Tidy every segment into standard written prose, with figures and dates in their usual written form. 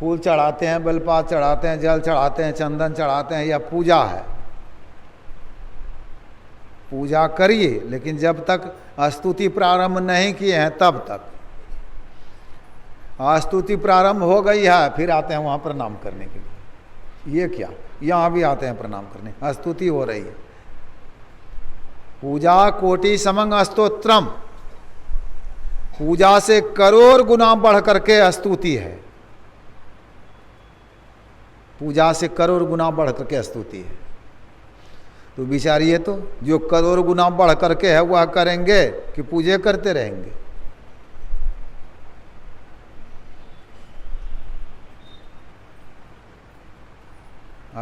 फूल चढ़ाते हैं, बेलपात चढ़ाते हैं, जल चढ़ाते हैं, चंदन चढ़ाते हैं, यह पूजा है। पूजा करिए, लेकिन जब तक स्तुति प्रारंभ नहीं किए हैं तब तक। स्तुति प्रारंभ हो गई है, फिर आते हैं वहाँ प्रणाम करने के लिए। ये क्या, यहाँ भी आते हैं प्रणाम करने, स्तुति हो रही है। पूजा कोटि समंग स्तोत्रम, पूजा से करोड़ गुना बढ़ करके स्तुति है। पूजा से करोड़ गुना बढ़ करके स्तुति है। तो विचारिए तो, जो करोड़ गुना बढ़ करके है वह करेंगे कि पूजे करते रहेंगे?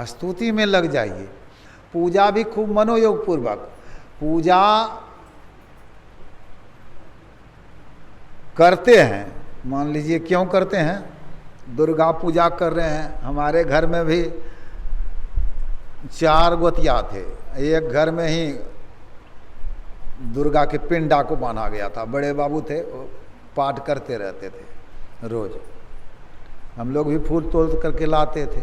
स्तुति में लग जाइए। पूजा भी खूब मनोयोग पूर्वक। पूजा करते हैं, मान लीजिए क्यों करते हैं, दुर्गा पूजा कर रहे हैं। हमारे घर में भी 4 गोतिया थे, एक घर में ही दुर्गा के पिंडा को बांधा गया था। बड़े बाबू थे, वो पाठ करते रहते थे रोज। हम लोग भी फूल तोड़ करके लाते थे।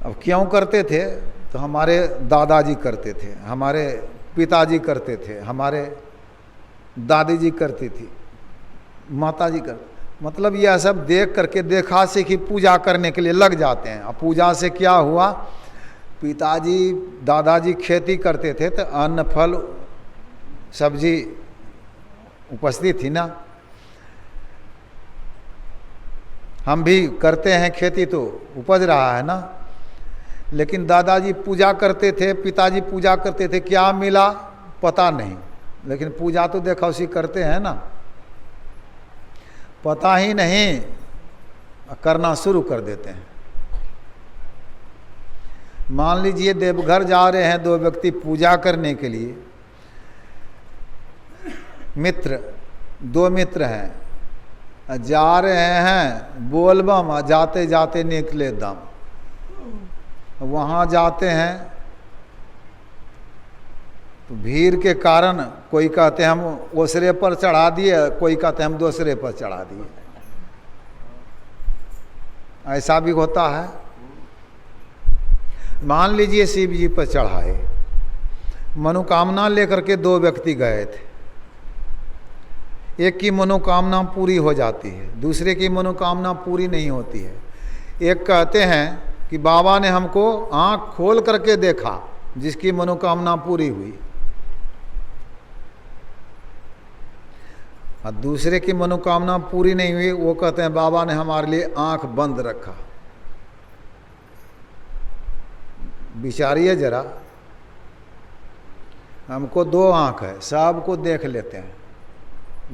अब क्यों करते थे, तो हमारे दादाजी करते थे, हमारे पिताजी करते थे, हमारे दादी जी करती थी, माता जी कर, मतलब यह सब देख करके देखा से कि पूजा करने के लिए लग जाते हैं। अब पूजा से क्या हुआ, पिताजी दादाजी खेती करते थे तो अन्न फल सब्जी उपस्थित थी ना। हम भी करते हैं खेती तो उपज रहा है ना। लेकिन दादाजी पूजा करते थे, पिताजी पूजा करते थे, क्या मिला पता नहीं, लेकिन पूजा तो देखा उसी करते हैं ना। पता ही नहीं, करना शुरू कर देते हैं। मान लीजिए देवघर जा रहे हैं 2 व्यक्ति पूजा करने के लिए, मित्र 2 मित्र हैं, जा रहे हैं बोलबम, जाते जाते निकले दम। वहाँ जाते हैं तो भीड़ के कारण कोई कहते हैं हम ओसरे पर चढ़ा दिए, कोई कहते हैं हम दूसरे पर चढ़ा दिए। ऐसा भी होता है। मान लीजिए शिव जी पर चढ़ाए, मनोकामना लेकर के 2 व्यक्ति गए थे। एक की मनोकामना पूरी हो जाती है, दूसरे की मनोकामना पूरी नहीं होती है। एक कहते हैं कि बाबा ने हमको आंख खोल करके देखा, जिसकी मनोकामना पूरी हुई। और दूसरे की मनोकामना पूरी नहीं हुई, वो कहते हैं बाबा ने हमारे लिए आंख बंद रखा। विचारिए जरा, हमको 2 आंख है, सबको देख लेते हैं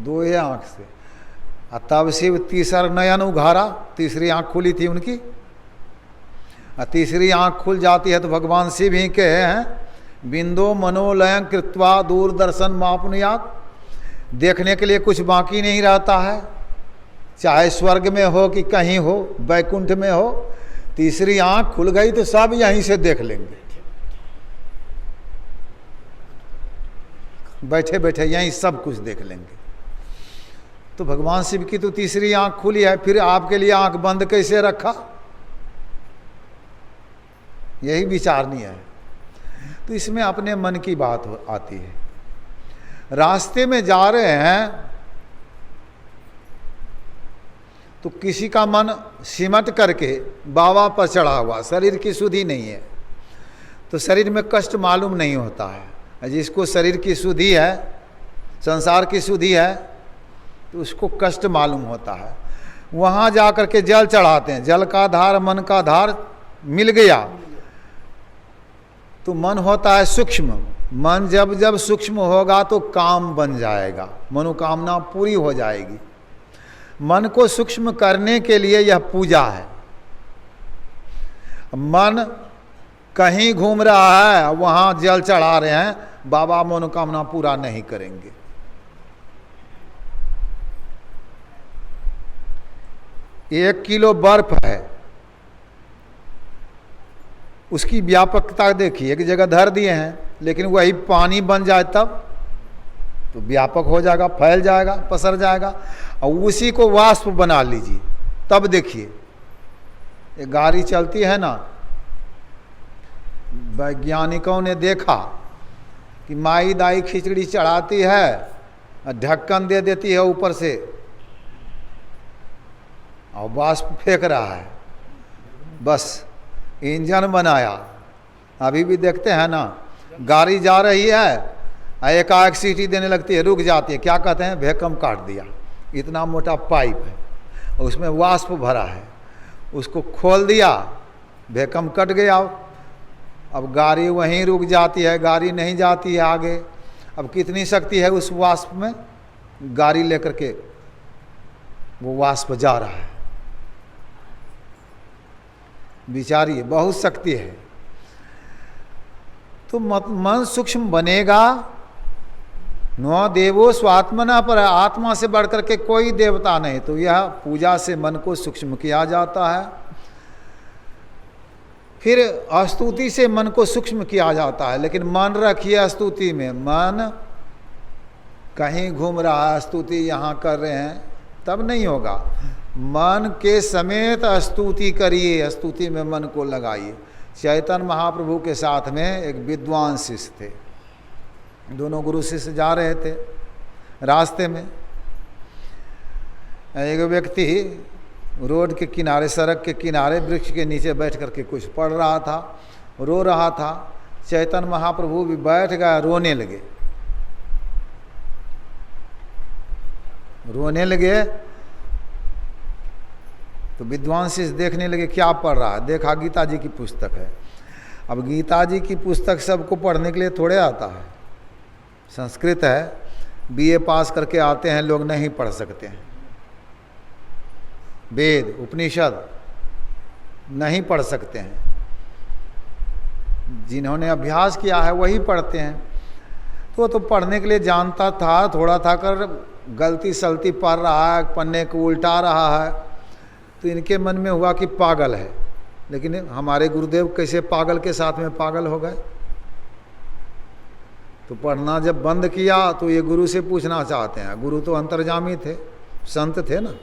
2 ही आंख से। और तब शिव तीसरा नयन उघारा, तीसरी आंख खुली थी उनकी। और तीसरी आंख खुल जाती है तो भगवान शिव ही के हैं, बिंदो मनोलयं कृत्वा दूरदर्शन मापनुयात। देखने के लिए कुछ बाकी नहीं रहता है, चाहे स्वर्ग में हो कि कहीं हो, वैकुंठ में हो। तीसरी आंख खुल गई तो सब यहीं से देख लेंगे, बैठे बैठे यहीं सब कुछ देख लेंगे। तो भगवान शिव की तो तीसरी आंख खुली है, फिर आपके लिए आंख बंद कैसे रखा? यही विचारणीय है। तो इसमें अपने मन की बात आती है। रास्ते में जा रहे हैं तो किसी का मन सिमट करके बाबा पर चढ़ा हुआ, शरीर की शुद्धि नहीं है, तो शरीर में कष्ट मालूम नहीं होता है। जिसको शरीर की शुद्धि है, संसार की शुद्धि है, तो उसको कष्ट मालूम होता है। वहाँ जा कर के जल चढ़ाते हैं, जल का धार मन का धार मिल गया तो मन होता है सूक्ष्म। मन जब जब सूक्ष्म होगा तो काम बन जाएगा, मनोकामना पूरी हो जाएगी। मन को सूक्ष्म करने के लिए यह पूजा है। मन कहीं घूम रहा है, वहाँ जल चढ़ा रहे हैं, बाबा मनोकामना पूरा नहीं करेंगे। एक किलो बर्फ है, उसकी व्यापकता देखिए, एक जगह धर दिए हैं, लेकिन वही पानी बन जाए तब तो व्यापक हो जाएगा, फैल जाएगा, पसर जाएगा। और उसी को वाष्प बना लीजिए, तब देखिए, ये गाड़ी चलती है ना, वैज्ञानिकों ने देखा कि माई दाई खिचड़ी चढ़ाती है, ढक्कन दे देती है ऊपर से और वाष्प फेंक रहा है, बस इंजन बनाया। अभी भी देखते हैं ना, गाड़ी जा रही है, एकाएक सीटी देने लगती है, रुक जाती है, क्या कहते हैं, भैकम काट दिया। इतना मोटा पाइप है, उसमें वाष्प भरा है, उसको खोल दिया, भैकम कट गया। अब गाड़ी वहीं रुक जाती है, गाड़ी नहीं जाती है आगे। अब कितनी शक्ति है उस वाष्प में, गाड़ी लेकर के वो वाष्प जा रहा है। विचारिए, बहुत शक्ति है। तो मन सूक्ष्म बनेगा। न देवो स्वात्मना पर, आत्मा से बढ़कर के कोई देवता नहीं। तो यह पूजा से मन को सूक्ष्म किया जाता है। फिर स्तुति से मन को सूक्ष्म किया जाता है। लेकिन मन रखिए स्तुति में, मन कहीं घूम रहा है, स्तुति यहाँ कर रहे हैं, तब नहीं होगा। मन के समेत स्तुति करिए, स्तुति में मन को लगाइए। चैतन्य महाप्रभु के साथ में एक विद्वान शिष्य थे, दोनों गुरु शिष्य जा रहे थे। रास्ते में एक व्यक्ति रोड के किनारे, सड़क के किनारे वृक्ष के नीचे बैठ करके कुछ पढ़ रहा था, रो रहा था। चैतन्य महाप्रभु भी बैठ गए, रोने लगे। तो विद्वान शिष्य देखने लगे क्या पढ़ रहा है। देखा गीता जी की पुस्तक है। अब गीता जी की पुस्तक सबको पढ़ने के लिए थोड़े आता है, संस्कृत है, बीए पास करके आते हैं लोग, नहीं पढ़ सकते हैं। वेद उपनिषद नहीं पढ़ सकते हैं, जिन्होंने अभ्यास किया है वही पढ़ते हैं। तो पढ़ने के लिए जानता था, थोड़ा था कर गलती सलती पढ़ रहा है, पन्ने को उल्टा रहा है। तो इनके मन में हुआ कि पागल है। लेकिन हमारे गुरुदेव कैसे पागल के साथ में पागल हो गए। तो पढ़ना जब बंद किया तो ये गुरु से पूछना चाहते हैं। गुरु तो अंतर्जामी थे, संत थे ना।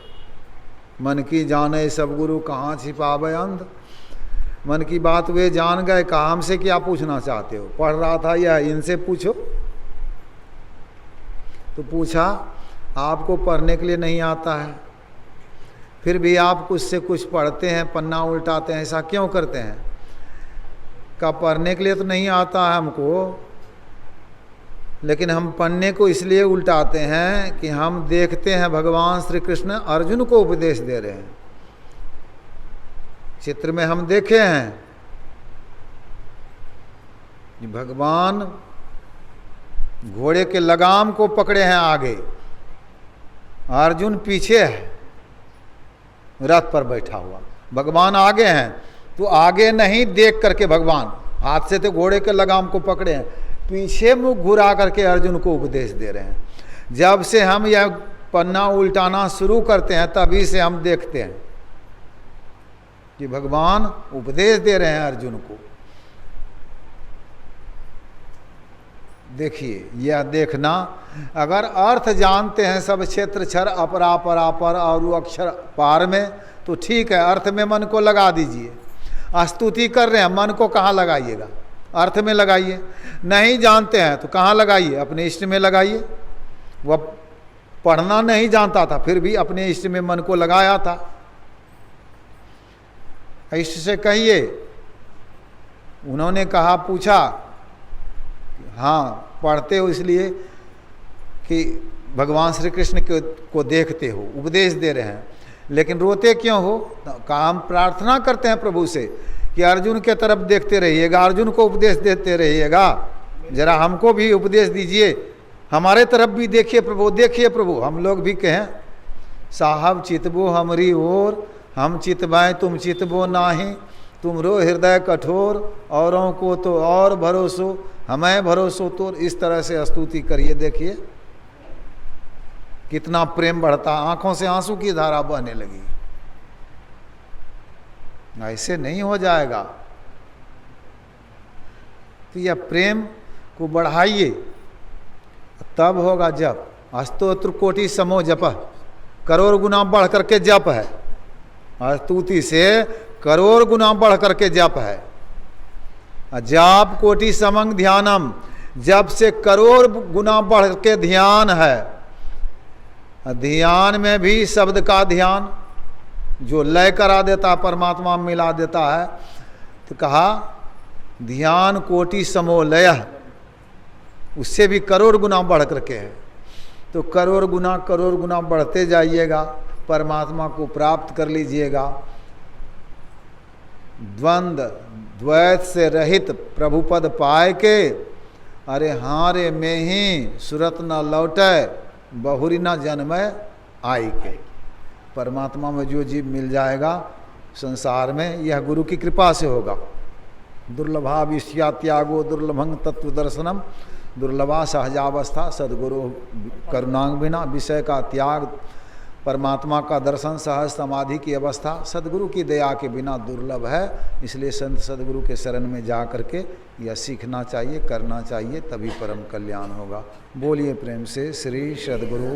मन की जाने सब गुरु कहाँ छिपावे अंध। मन की बात वे जान गए, कहा हमसे क्या पूछना चाहते हो। पढ़ रहा था यह, इनसे पूछो। तो पूछा, आपको पढ़ने के लिए नहीं आता है, फिर भी आप कुछ से कुछ पढ़ते हैं, पन्ना उल्टाते हैं, ऐसा क्यों करते हैं। का पढ़ने के लिए तो नहीं आता है हमको, लेकिन हम पन्ने को इसलिए उल्टाते हैं कि हम देखते हैं भगवान श्री कृष्ण अर्जुन को उपदेश दे रहे हैं। चित्र में हम देखे हैं कि भगवान घोड़े के लगाम को पकड़े हैं आगे, अर्जुन पीछे है रथ पर बैठा हुआ, भगवान आगे हैं। तो आगे नहीं देख करके भगवान हाथ से तो घोड़े के लगाम को पकड़े हैं, पीछे मुख घुरा करके अर्जुन को उपदेश दे रहे हैं। जब से हम यह पन्ना उल्टाना शुरू करते हैं तभी से हम देखते हैं कि भगवान उपदेश दे रहे हैं अर्जुन को। देखिए, यह देखना, अगर अर्थ जानते हैं सब क्षेत्र क्षर अपरा परापर और अक्षर पार में, तो ठीक है, अर्थ में मन को लगा दीजिए। स्तुति कर रहे हैं, मन को कहाँ लगाइएगा, अर्थ में लगाइए। नहीं जानते हैं तो कहाँ लगाइए, अपने इष्ट में लगाइए। वह पढ़ना नहीं जानता था, फिर भी अपने इष्ट में मन को लगाया था। इष्ट से कहिए, उन्होंने कहा, पूछा, हाँ पढ़ते हो इसलिए कि भगवान श्री कृष्ण को देखते हो, उपदेश दे रहे हैं, लेकिन रोते क्यों हो। काम प्रार्थना करते हैं प्रभु से कि अर्जुन के तरफ देखते रहिएगा, अर्जुन को उपदेश देते रहिएगा, जरा हमको भी उपदेश दीजिए, हमारे तरफ भी देखिए प्रभु, देखिए प्रभु। हम लोग भी कहें, साहब चितबो हमरी ओर, हम चितबाएँ तुम चितबो नाही, तुमरो हृदय कठोर, औरों को तो और भरोसो, हमें भरोसो तो। इस तरह से स्तुति करिए, देखिए कितना प्रेम बढ़ता, आंखों से आंसू की धारा बहने लगी। ऐसे नहीं हो जाएगा। तो यह प्रेम को बढ़ाइए, तब होगा जप। स्तोत्र कोटि समो जप, करोड़ गुना बढ़ करके जप है। स्तुति से करोड़ गुना बढ़ करके जप है। जाप कोटि समंग ध्यानम, जप से करोड़ गुना बढ़ के ध्यान है। ध्यान में भी शब्द का ध्यान जो लय करा देता, परमात्मा में मिला देता है। तो कहा ध्यान कोटि समोलय, उससे भी करोड़ गुना बढ़ करके है। तो करोड़ गुना बढ़ते जाइएगा, परमात्मा को प्राप्त कर लीजिएगा। द्वंद्व द्वैत से रहित प्रभु पद पाए के, अरे हारे में ही सुरत न लौटे, बहुरी न जन्मे आई के। परमात्मा में जो जीव मिल जाएगा संसार में, यह गुरु की कृपा से होगा। दुर्लभा विषया त्यागो दुर्लभंग तत्व दर्शनम, दुर्लभा सहजावस्था सदगुरु करुणांग बिना, विषय का त्याग, परमात्मा का दर्शन, सहज समाधि की अवस्था सदगुरु की दया के बिना दुर्लभ है। इसलिए संत सदगुरु के शरण में जा करके यह सीखना चाहिए, करना चाहिए, तभी परम कल्याण होगा। बोलिए प्रेम से श्री सदगुरु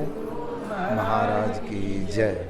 महाराज की जय।